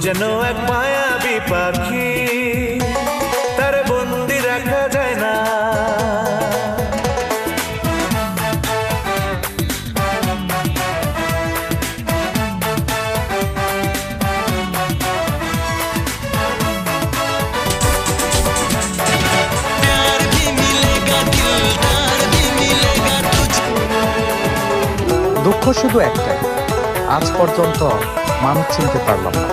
যেন এক মায়াবী পাখি, তার বন্দি রাখা যায় না। দুঃখ শুধু একটাই, আজ পর্যন্ত মানুষ চিনতে পারলাম না।